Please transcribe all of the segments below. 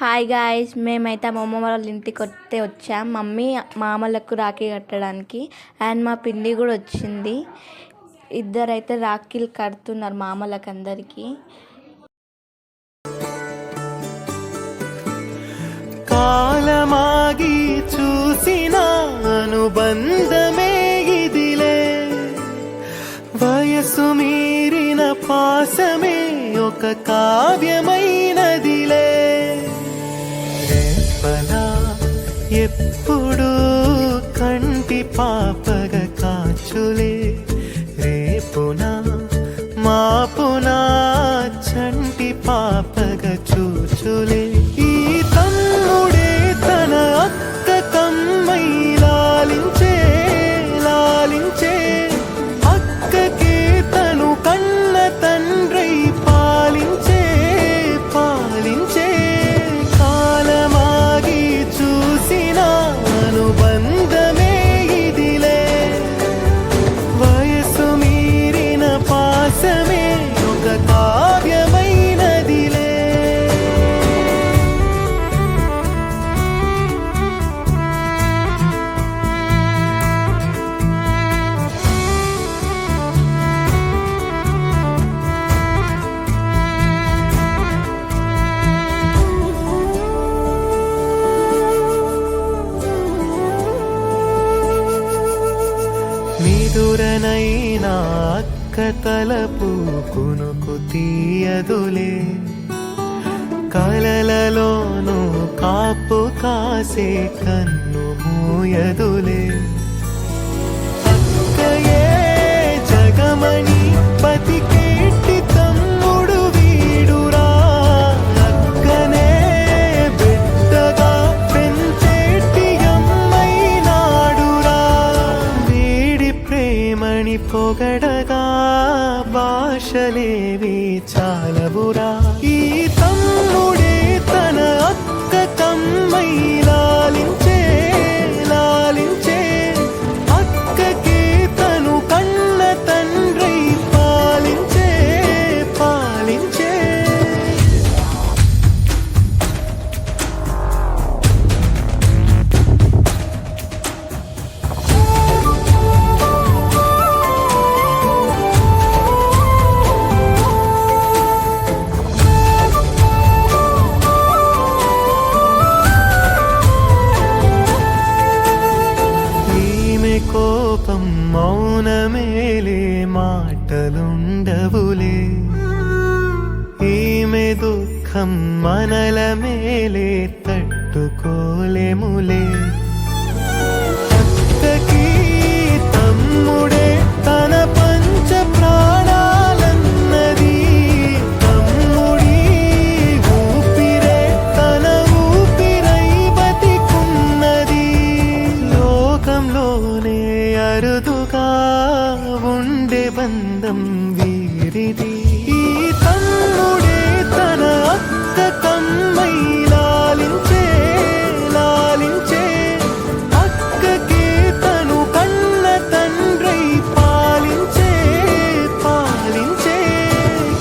Hi guys, మేమైతే మా అమ్మమ్మ వాళ్ళ ఇంటికి వచ్చాం. మమ్మీ మామలకు రాఖీ కట్టడానికి అండ్ మా పిన్ని కూడా వచ్చింది. ఇద్దరైతే రాఖీలు కడుతున్నారు మామలకు అందరికీ. కాలమాగి చూసిన అనుబంధమే ఇదిలే, వయసు మీరిన పాసమే ఒక కావ్యమైనదిలే. రేపలా ఎప్పుడు కంటి పాపగ కాచులే, రేపున మాపున చంటి పాపగ చూచులే. ఈ తమ్ముడే తన అక్క కమ్మై లాలించే లాలించే, అక్కకే తను కన్న తండ్రై పాలించే పాలించే. కాలమాగి చూసిన అనుబంధమే ఇదిలే, వయసు మీరిన పాసమే ఒక కావ్యమైనదిలే. నిదురనైనా అక్క తలపు కునుకు తీయదులే, కలలలోనూ కాపు కాసే కన్ను మూయదులే. అక్కయే జగమణి బతికేటి తమ్ముడు వీడురా, అక్కనే బిడ్డగా పెంచేటి అమ్మైనాడురా. వీడి ప్రేమని పొగడగా భాషలేవి చాలవురా. ఈ తమ్ముడే తన అక్క కమ్మై లాలించే లాలించే, అక్కకే తను కన్న తండ్రై పాలించే పాలించే. కోపం మౌనమేలే, మాటలుండవులే. ఈమె దుఃఖం మనల మేలే, తట్టుకోలేములే. అక్కకి తమ్ముడే తన పంచ ప్రాణాలన్నది, తమ్ముడి ఊపిరే తన ఊపిరై బతికున్నది. లోకంలోనే అరుదుగా ఉండే బంధం వీరిది. ఈ తమ్ముడే తన అక్క కమ్మై లాలించే లాలించే, అక్కకే తను కన్న తండ్రై పాలించే పాలించే.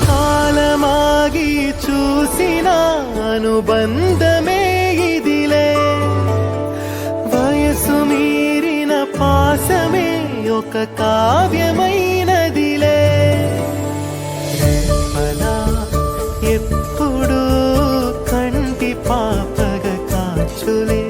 కాలమాగి చూసిన అనుబంధమే ఇదిలే, వయసు మీరిన పాసమే ఒక కావ్యమైనదిలే. రేపలా ఎప్పుడు కంటి పాపగ కాచులే,